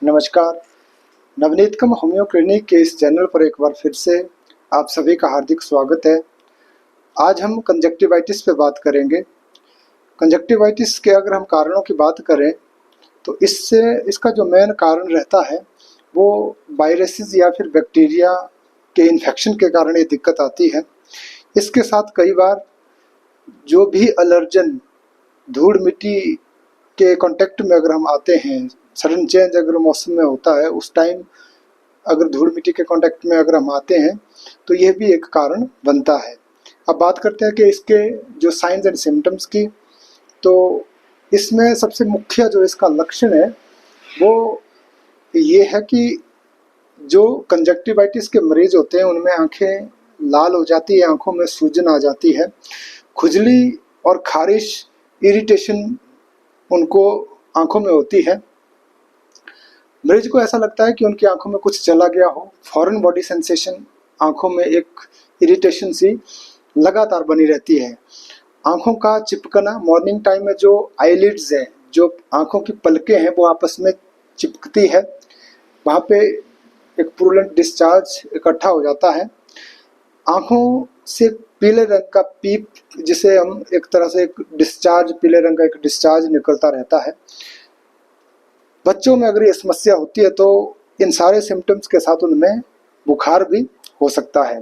नमस्कार। नवनीतकम homeo clinic के इस चैनल पर एक बार फिर से आप सभी का हार्दिक स्वागत है। आज हम कंजक्टिवाइटिस पे बात करेंगे। कंजक्टिवाइटिस के अगर हम कारणों की बात करें तो इसका जो मेन कारण रहता है वो वायरसेस या फिर बैक्टीरिया के इन्फेक्शन के कारण ये दिक्कत आती है। इसके साथ कई बार जो भी एलर्जन धूल मिट्टी के कांटेक्ट में अगर हम आते हैं, सडन चेंज अगर मौसम में होता है, उस टाइम अगर धूल मिट्टी के कांटेक्ट में अगर हम आते हैं तो यह भी एक कारण बनता है। अब बात करते हैं कि इसके जो साइंस एंड सिम्टम्स की, तो इसमें सबसे मुख्य जो इसका लक्षण है वो ये है कि जो कंजक्टिवाइटिस के मरीज होते हैं उनमें आंखें लाल हो जाती है, आंखों में सूजन आ जाती है, खुजली और खारिश इरिटेशन उनको आंखों में होती है। मरीज को ऐसा लगता है कि उनकी आंखों में कुछ चला गया हो। फॉरेन बॉडी सेंसेशन, आंखों में एक इरिटेशन सी लगातार बनी रहती है। आंखों का चिपकना, मॉर्निंग टाइम में जो आईलिड्स है, जो आंखों की पलकें हैं वो आपस में चिपकती है, वहाँ पे एक पुरुलेंट डिस्चार्ज इकट्ठा हो जाता है। आंखों से पीले रंग का पीप, जिसे हम एक तरह से एक डिस्चार्ज, पीले रंग का एक डिस्चार्ज निकलता रहता है। बच्चों में अगर ये समस्या होती है तो इन सारे सिम्टम्स के साथ उनमें बुखार भी हो सकता है।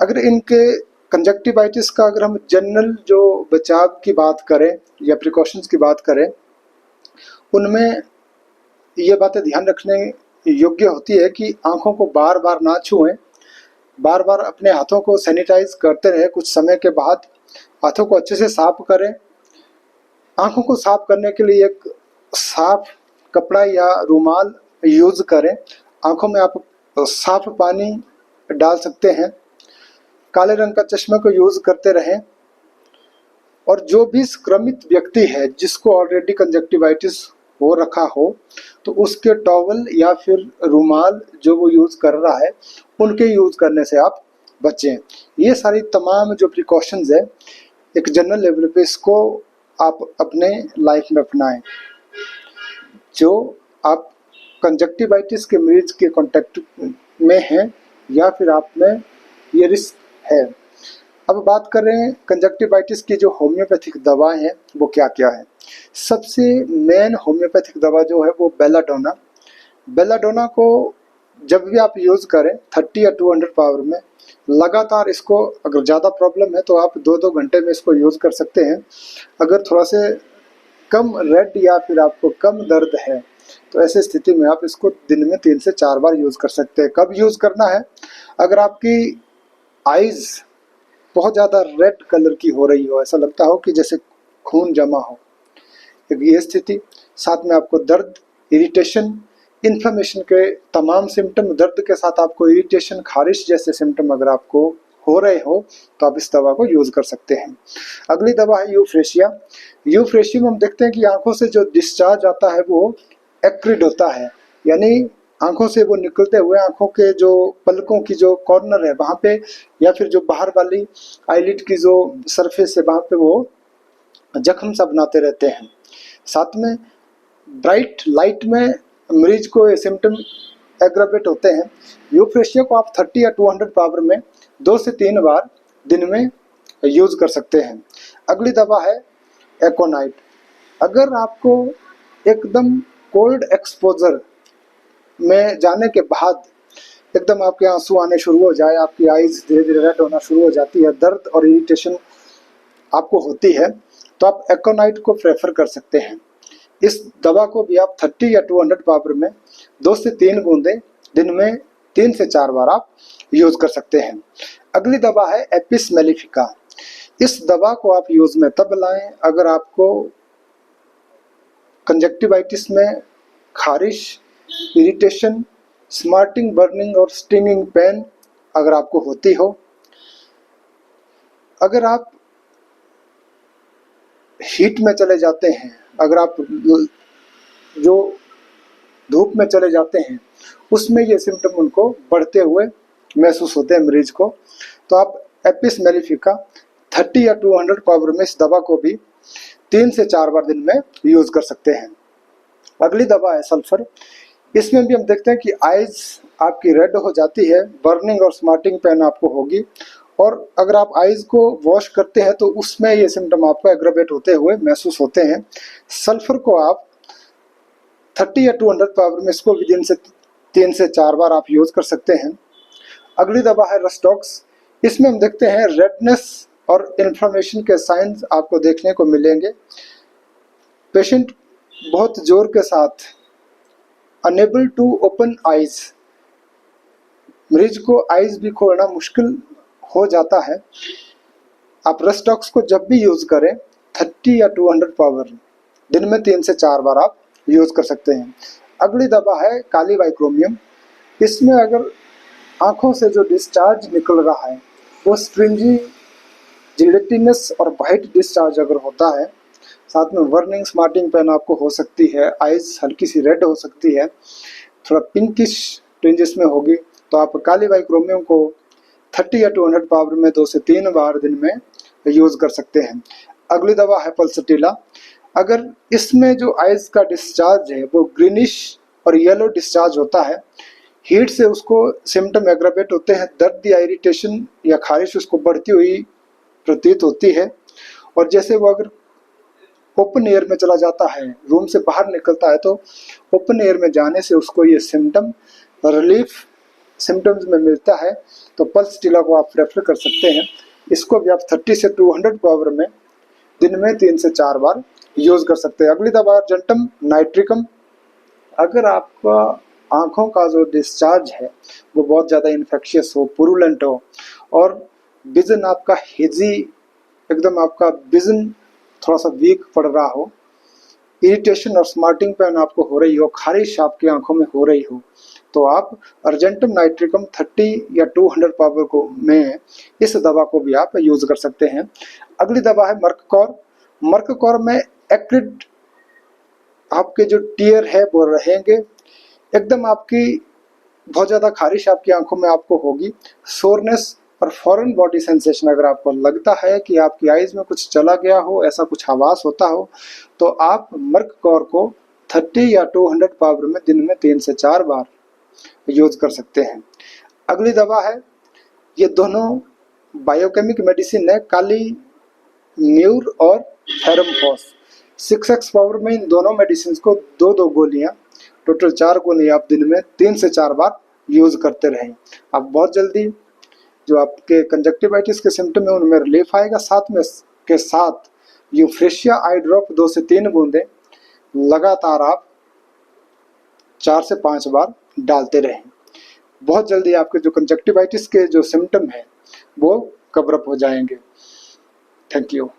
अगर इनके कंजक्टिवाइटिस का अगर हम जनरल जो बचाव की बात करें या प्रिकॉशंस की बात करें, उनमें ये बातें ध्यान रखने योग्य होती है कि आंखों को बार बार ना छुएं, बार बार अपने हाथों को सैनिटाइज करते रहें। कुछ समय के बाद हाथों को अच्छे से साफ करें। आंखों को साफ करने के लिए एक साफ कपड़ा या रुमाल यूज करें। आंखों में आप साफ पानी डाल सकते हैं। काले रंग का चश्मे को यूज करते रहें। और जो भी संक्रमित व्यक्ति है जिसको ऑलरेडी कंजक्टिवाइटिस हो रखा हो तो उसके टॉवल या फिर रुमाल जो वो यूज कर रहा है उनके यूज करने से आप बचें। ये सारी तमाम जो प्रिकॉशंस है एक जनरल लेवल पे, इसको आप अपने लाइफ में अपनाएं। जो आप कंजक्टिवाइटिस के मरीज के कांटेक्ट में हैं या फिर आप में ये रिस्क है। अब बात करें कंजक्टिवाइटिस की जो होम्योपैथिक दवाएं हैं वो क्या क्या है। सबसे मेन होम्योपैथिक दवा जो है वो बेलाडोना। बेलाडोना को जब भी आप यूज़ करें 30 या 200 पावर में लगातार इसको, अगर ज़्यादा प्रॉब्लम है तो आप 2-2 घंटे में इसको यूज़ कर सकते हैं। अगर थोड़ा से कम रेड या फिर आपको कम दर्द है तो ऐसे स्थिति में आप इसको दिन में 3 से 4 बार यूज़ कर सकते हैं। कब यूज़ करना है? अगर आपकी आइज़ बहुत ज़्यादा रेड कलर की हो रही हो, ऐसा लगता हो कि जैसे खून जमा हो, ये स्थिति, साथ में आपको दर्द, इरिटेशन, इन्फ्लेमेशन के तमाम सिम्टम, दर्द के साथ आपको इरिटेशन, खारिश जैसे सिम्टम अगर आपको हो रहे हो तो आप इस दवा को यूज़ कर सकते हैं। अगली दवा है यूफ्रेशिया। यूफ्रेशिया में हम देखते हैं कि आंखों से जो डिस्चार्ज आता है वो एक्रिड होता है, यानी आंखों से वो निकलते हुए आंखों के जो पलकों की जो कॉर्नर है वहाँ पे, या फिर जो बाहर वाली आईलिड की जो सरफेस है वहाँ पे वो जख्म सा बनाते रहते हैं। साथ में ब्राइट लाइट में मरीज को ये सिम्टम एग्रावेट होते हैं। यूफ्रेशिया को आप 30 या 200 पावर में 2 से 3 बार दिन में यूज कर सकते हैं। अगली दवा है एकोनाइट। अगर आपको एकदम कोल्ड एक्सपोजर में जाने के बाद एकदम आपके आंसू आने शुरू हो जाए, आपकी आईज धीरे धीरे रेड होना शुरू हो जाती है, दर्द और इरिटेशन आपको होती है, तो आप एकोनाइट को प्रेफर कर सकते हैं। इस दवा को भी आप 30 या 200 पावर में 2 से 3 बूंदें दिन में 3 से 4 बार आप यूज कर सकते हैं। अगली दवा है एपिस मेलिफिका। इस दवा को आप यूज में तब लाएं अगर आपको कंजक्टिवाइटिस में खारिश, इरिटेशन, स्मार्टिंग, बर्निंग और स्टिंगिंग पेन अगर आपको होती हो। अगर आप हीट में चले जाते हैं, अगर आप जो धूप में चले जाते हैं उसमें ये सिम्टम उनको बढ़ते हुए महसूस होते हैं मरीज को, तो आप एपिस मेलिफिका 30 या 200 पावर में इस दवा को भी 3 से 4 बार दिन में यूज कर सकते हैं। अगली दवा है सल्फर। इसमें भी हम देखते हैं कि आइज आपकी रेड हो जाती है, बर्निंग और स्मार्टिंग पेन आपको होगी, और अगर आप आइज को वॉश करते हैं तो उसमें ये सिम्टम आपको एग्रावेट होते हुए महसूस होते हैं। सल्फर को आप 30 या 200 पावर में इसको विदिन से 3 से 4 बार आप यूज कर सकते हैं। अगली दवा है रस्टॉक्स। इसमें हम देखते हैं रेडनेस और इन्फ्लेमेशन के साइंस आपको देखने को मिलेंगे। पेशेंट बहुत जोर के साथ अनेबल टू ओपन आइज, मरीज को आइज भी खोलना मुश्किल हो जाता है। आप रस्टॉक्स को जब भी यूज करें 30 या 200 पावर, दिन में 3 से 4 बार आप यूज कर सकते हैं। अगली दवा है काली बाइक्रोमियम। इसमें अगर आंखों से जो डिस्चार्ज निकल रहा है वो स्ट्रिंजी, जिलेटिनस और वाइट डिस्चार्ज अगर होता है, साथ में वर्निंग स्मार्टिंग पेन आपको हो सकती है, आइज हल्की सी रेड हो सकती है, थोड़ा पिंकिश टिंजेस में होगी, तो आप काली बाइक्रोमियम को 30 या 200 पावर में 2 से 3 बार दिन में यूज कर सकते हैं। अगली दवा है पल्सटीला। अगर इसमें जो आइज का डिस्चार्ज है वो ग्रीनिश और येलो डिस्चार्ज होता है, हीट से उसको सिम्टम एग्रावेट होते हैं, दर्द या इरिटेशन या खारिश उसको बढ़ती हुई प्रतीत होती है, और जैसे वो अगर ओपन एयर में चला जाता है, रूम से बाहर निकलता है, तो ओपन एयर में जाने से उसको ये सिम्टम रिलीफ सिम्टम्स में मिलता है। तो पल्सटीला को आप रेफर कर सकते हैं। इसको भी आप 30 से 200 पावर में दिन में 3 से 4 बार यूज कर सकते हैं। अगली दवा अर्जेंटम नाइट्रिकम। अगर आपका आंखों का जो डिस्चार्ज है वो बहुत ज़्यादा इन्फेक्शियस हो, पुरुलेंट हो, और विजन आपका हेजी, एकदम आपका विजन थोड़ा सा वीक पड़ रहा हो, इरिटेशन और स्मार्टिंग पेन आपको हो रही हो, खारिश आपकी आंखों में हो रही हो, तो आप अर्जेंटम नाइट्रिकम 30 या 200 पावर को में इस दवा को भी आप यूज कर सकते हैं। अगली दवा है मर्ककॉर। मर्ककॉर में एक्रिड आपके जो टीयर है वो रहेंगे, एकदम आपकी बहुत ज़्यादा खारिश आपकी आंखों में आपको होगी, सोरनेस और फॉरेन बॉडी सेंसेशन अगर आपको लगता है कि आपकी आइज में कुछ चला गया हो, ऐसा कुछ आवाज़ होता हो, तो आप मर्ककॉर को 30 या 200 पावर में दिन में 3 से 4 बार यूज कर सकते हैं। अगली दवा है, ये दोनों बायोकेमिक मेडिसिन है, काली म्यूर और फेरमफॉस। 6x पावर में इन दोनों मेडिसिन को 2-2 गोलियां, टोटल 4 गोली आप दिन में 3 से 4 बार यूज करते रहें। आप बहुत जल्दी जो आपके कंजक्टिवाइटिस के सिम्टम है उनमें रिलीफ आएगा। साथ में के साथ यूफ्रेशिया आई ड्रॉप 2 से 3 बूंदें लगातार आप 4 से 5 बार डालते रहें। बहुत जल्दी आपके जो कंजक्टिवाइटिस के जो सिम्टम है वो कवर अप हो जाएंगे। Thank you.